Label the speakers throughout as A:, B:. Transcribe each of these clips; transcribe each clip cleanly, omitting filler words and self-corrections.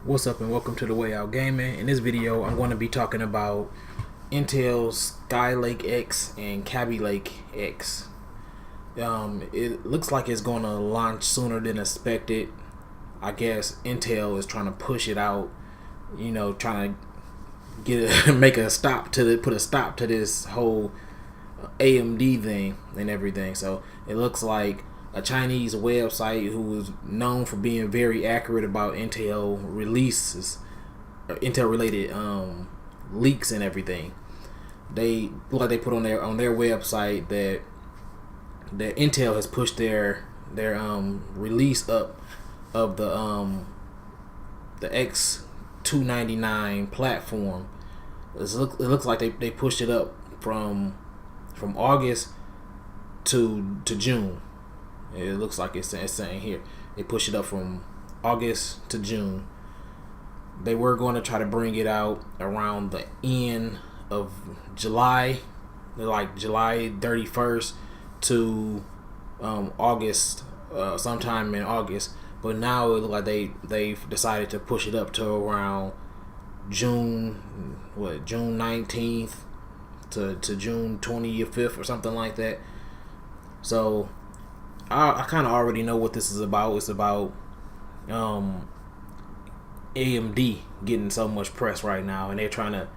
A: What's up and welcome to the Way Out Gaming. In this video, I'm going to be talking about Intel's Skylake X and Kaby Lake X. It looks like it's going to launch sooner than expected. I guess Intel is trying to push it out, trying to get it, put a stop to this whole AMD thing and everything. So it looks like a Chinese website who is known for being very accurate about Intel releases, Intel related leaks and everything. They put on their website that Intel has pushed their release up of the X299 platform. It looks like they pushed it up from August to June. It looks like it's saying here they pushed it up from August to June. They were going to try to bring it out around the end of July, like July 31st to August, sometime in August. But now it looks like they've decided to push it up to around June 19th to June 25th or something like that. So I kind of already know what this is about. It's about AMD getting so much press right now, and they're trying to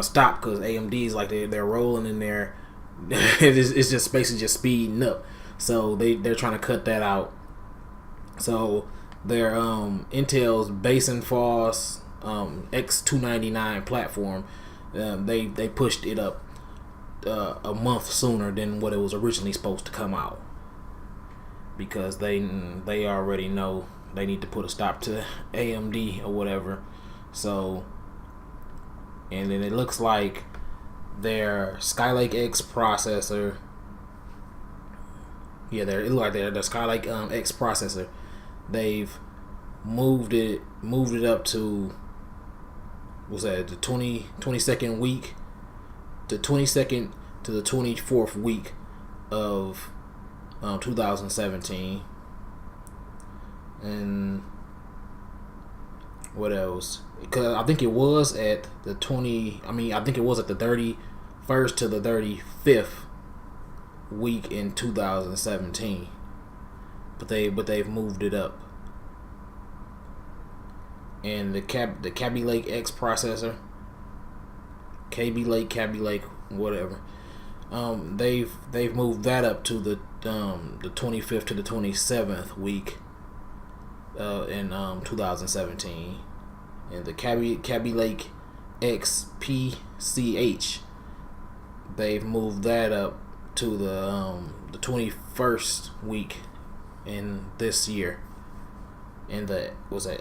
A: stop because AMD is like they're rolling in there. It's just basically just speeding up. So they're trying to cut that out. So their Intel's Basin X299 platform, they pushed it up a month sooner than what it was originally supposed to come out, because they already know they need to put a stop to AMD or whatever. So, and then it looks like their Skylake X processor, their Skylake X processor, they've moved it up to, what's that, the 22nd week, the 22nd to the 24th week of 2017. And what else? Because I think it was at the 31st to the 35th week in 2017. But they've moved it up. And the Kaby Lake X processor, Kaby Lake, whatever. They've moved that up to the 25th to the 27th week in 2017, and the Kaby Lake X PCH, they've moved that up to the 21st week in this year. And the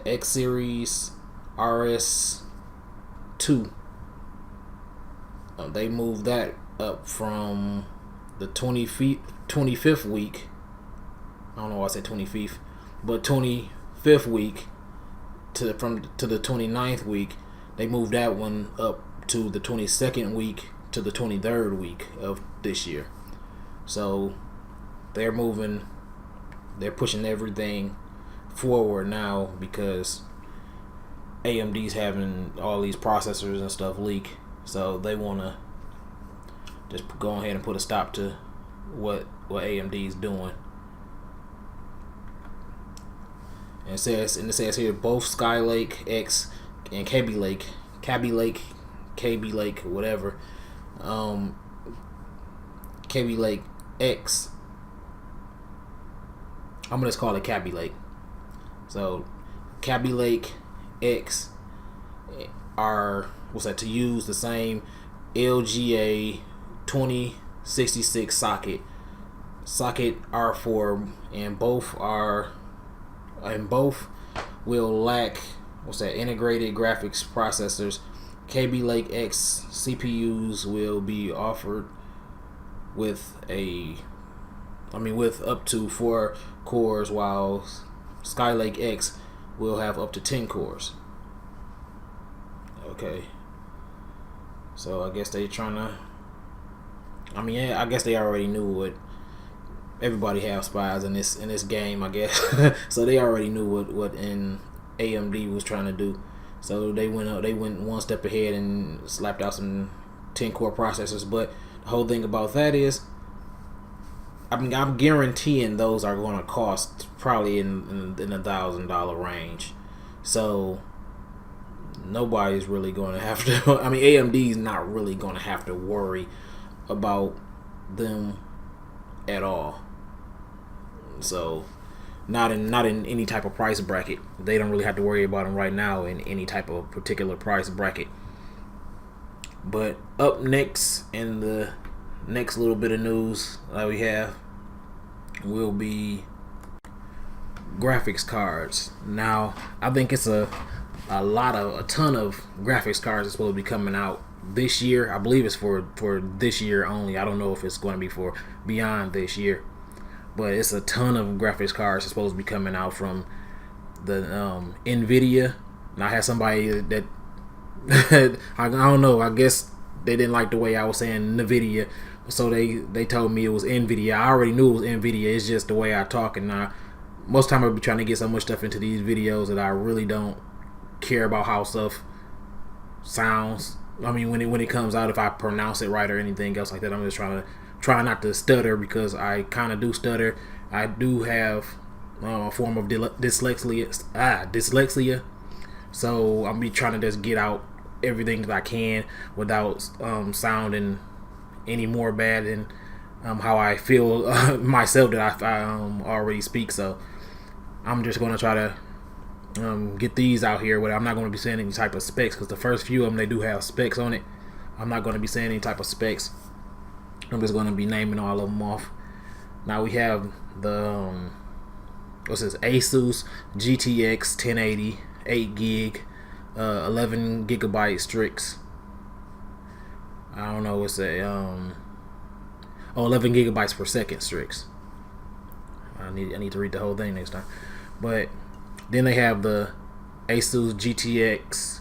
A: X Series RS2, they moved that up from the 25th week. I don't know why I said 25th, but 25th week to the 29th week. They moved that one up to the 22nd week to the 23rd week of this year. So they're pushing everything forward now because AMD's having all these processors and stuff leak. So they want to just go ahead and put a stop to what AMD is doing. And it says here both Skylake X and Kaby Lake, whatever. Kaby Lake X, I'm gonna just call it Kaby Lake. So Kaby Lake X are to use the same LGA 2066 socket R4, and both will lack integrated graphics processors. Kaby Lake X CPUs will be offered with up to 4 cores, while Skylake X will have up to 10 cores. Okay. So I guess they trying to, I guess they already knew what everybody have spies in this game, I guess. So they already knew what AMD was trying to do. So they went one step ahead and slapped out some 10 core processors. But the whole thing about that is, I'm guaranteeing those are going to cost probably in the $1,000 range. So nobody's really going to have to. I mean, AMD's not really going to have to worry about them at all. So not in any type of price bracket. They don't really have to worry about them right now in any type of particular price bracket. But up next, in the next little bit of news that we have, will be graphics cards. Now, I think it's a ton of graphics cards is supposed to be coming out this year. I believe it's for this year only. I don't know if it's going to be for beyond this year, but it's a ton of graphics cards supposed to be coming out from the NVIDIA. And I had somebody that I don't know, I guess they didn't like the way I was saying NVIDIA, so they told me it was NVIDIA. I already knew it was NVIDIA. It's just the way I talk, and most time I'll be trying to get so much stuff into these videos that I really don't care about how stuff sounds. I mean, when it comes out, if I pronounce it right or anything else like that, I'm just try not to stutter, because I kind of do stutter. I do have a form of dyslexia, so I'm be trying to just get out everything that I can without sounding any more bad than how I feel myself that I already speak. So I'm just going to try to get these out here. But I'm not going to be saying any type of specs, because the first few of them, they do have specs on it. I'm not going to be saying any type of specs. I'm just going to be naming all of them off. Now we have the what's this, Asus GTX 1080 8 gig 11 gigabyte Strix. I don't know what's a 11 gigabytes per second Strix. I need to read the whole thing next time. But then they have the Asus GTX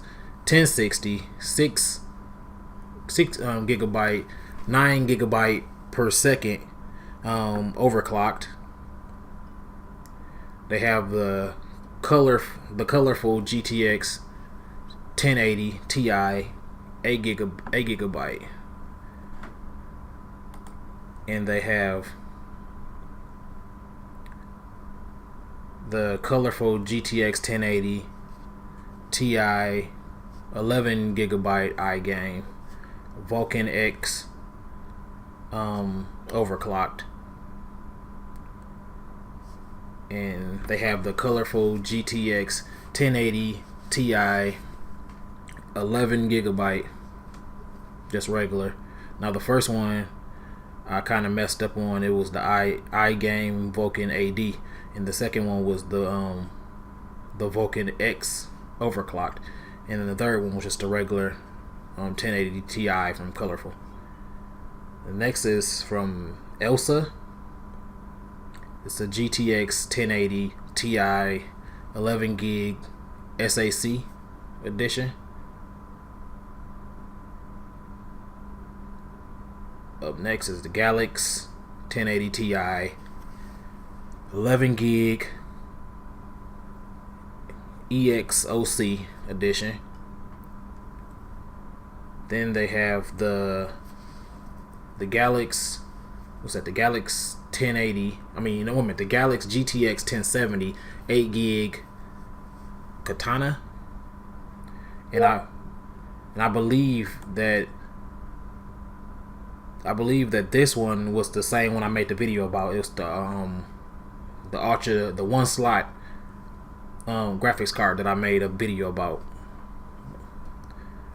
A: 1060 6 gigabyte 9 gigabyte per second overclocked. They have the colorful GTX 1080 Ti 8 gigabyte, and they have the colorful GTX 1080 Ti 11 gigabyte iGame Vulkan X overclocked, and they have the colorful GTX 1080 Ti 11 gigabyte just regular. Now the first one I kind of messed up on. It was the iGame Vulkan AD, and the second one was the Vulkan X overclocked, and then the third one was just the regular 1080 Ti from Colorful. The next is from Elsa. It's a GTX 1080 Ti 11 gig SAC edition. Up next is the Galax 1080 Ti 11 gig EXOC edition. Then they have the Galax, what's that? The Galax 1080. I mean, no, wait a minute. The Galax GTX 1070 8 gig Katana, and I believe that this one was the same one I made the video about. It's the Ultra, the one slot graphics card that I made a video about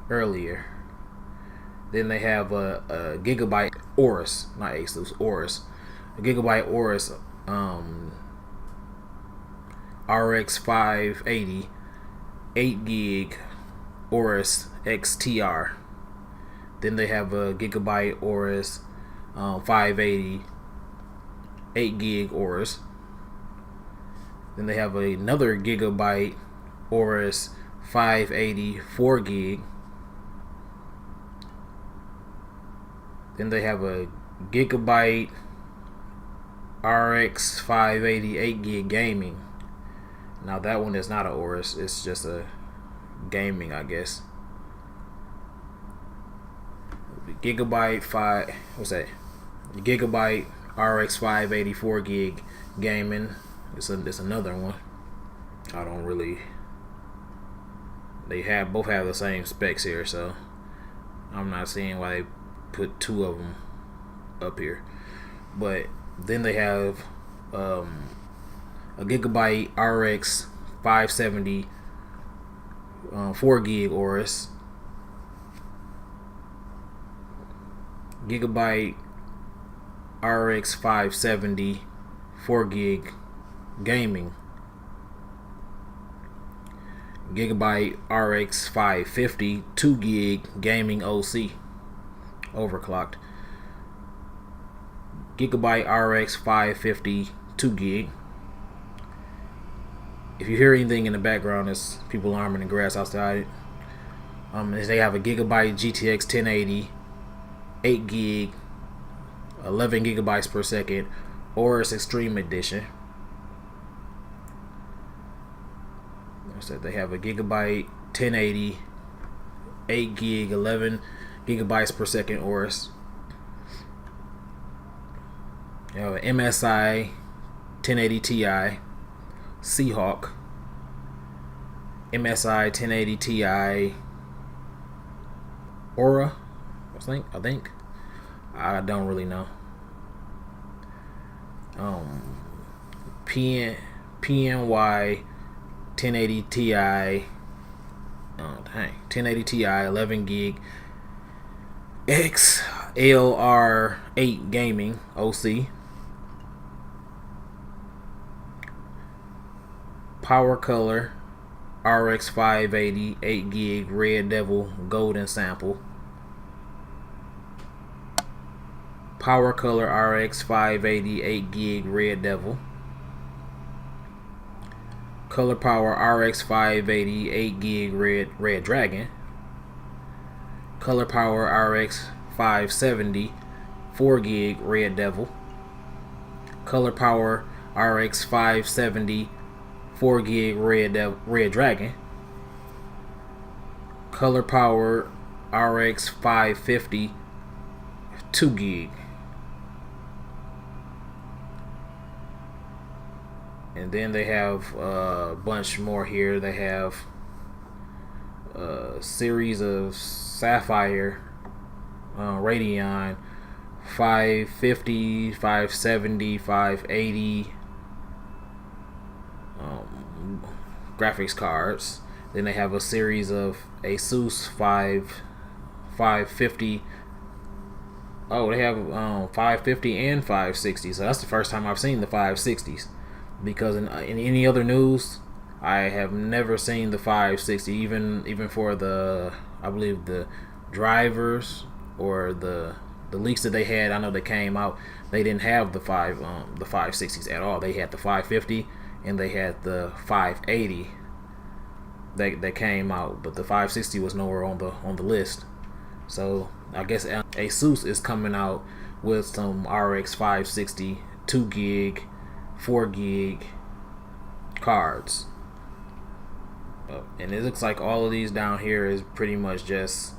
A: earlier. Then they have a Gigabyte Aorus, not Asus, Aorus. A Gigabyte Aorus RX 580 8 gig Aorus XTR. Then they have a Gigabyte Aorus 580 8 gig Aorus. Then they have another Gigabyte Aorus 580 4 gig. Then they have a Gigabyte RX 580 8 gig gaming. Now that one is not a Aorus, it's just a gaming, I guess. Gigabyte 5, what's that? Gigabyte RX 584 gig gaming. It's another one. I don't really. They both have the same specs here, so I'm not seeing why they put two of them up here. But then they have a Gigabyte RX 570 4 gig Aorus, Gigabyte RX 570 4 gig gaming, Gigabyte RX 550 2 gig gaming OC overclocked, Gigabyte RX 550 2 gig. If you hear anything in the background, it's people arming the grass outside. They have a Gigabyte GTX 1080 8 gig 11 gigabytes per second Aorus Extreme Edition. So they have a Gigabyte 1080 8 gig 11 gigabytes per second Aorus. You have an MSI 1080 Ti Seahawk, MSI 1080 Ti Aura, I think. I don't really know. PNY 1080 Ti, 1080 Ti 11 gig XLR8 gaming OC. Power Color RX 580 8 gig Red Devil Golden Sample. Power Color RX 580 8 gig Red Devil. Color Power RX 580 8 gig Red Dragon. Color Power RX 570 4 gig Red Devil. Color Power RX 570 4 gig Red Dragon. Color Power RX 550 2 gig. And then they have a bunch more here. They have a series of Sapphire RADEON 550, 570, 580 graphics cards. Then they have a series of Asus 550. Oh, they have 550 and 560. So that's the first time I've seen the 560s. Because in any other news, I have never seen the 560. Even for the, I believe the drivers or the leaks that they had, I know they came out. They didn't have the 560s at all. They had the 550 and they had the 580 that came out, but the 560 was nowhere on the list. So I guess Asus is coming out with some RX 560 2 gig 4 gig cards, and it looks like all of these down here is pretty much just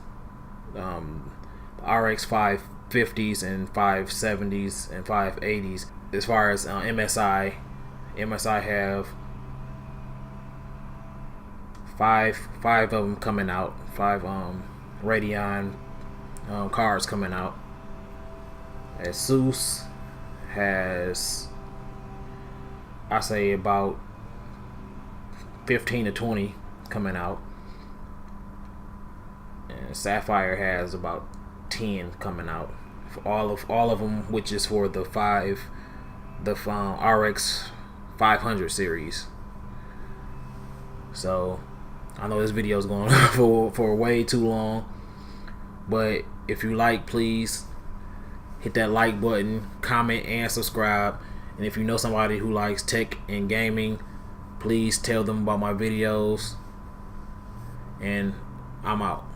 A: RX 550s and 570s and 580s. As far as MSI have five of them coming out, 5 RADEON cards coming out. Asus has, I say, about 15 to 20 coming out, and Sapphire has about 10 coming out. For all of them, which is for the RX 500 series. So I know this video is going for way too long, but if you like, please hit that like button, comment, and subscribe. And if you know somebody who likes tech and gaming, please tell them about my videos. And I'm out.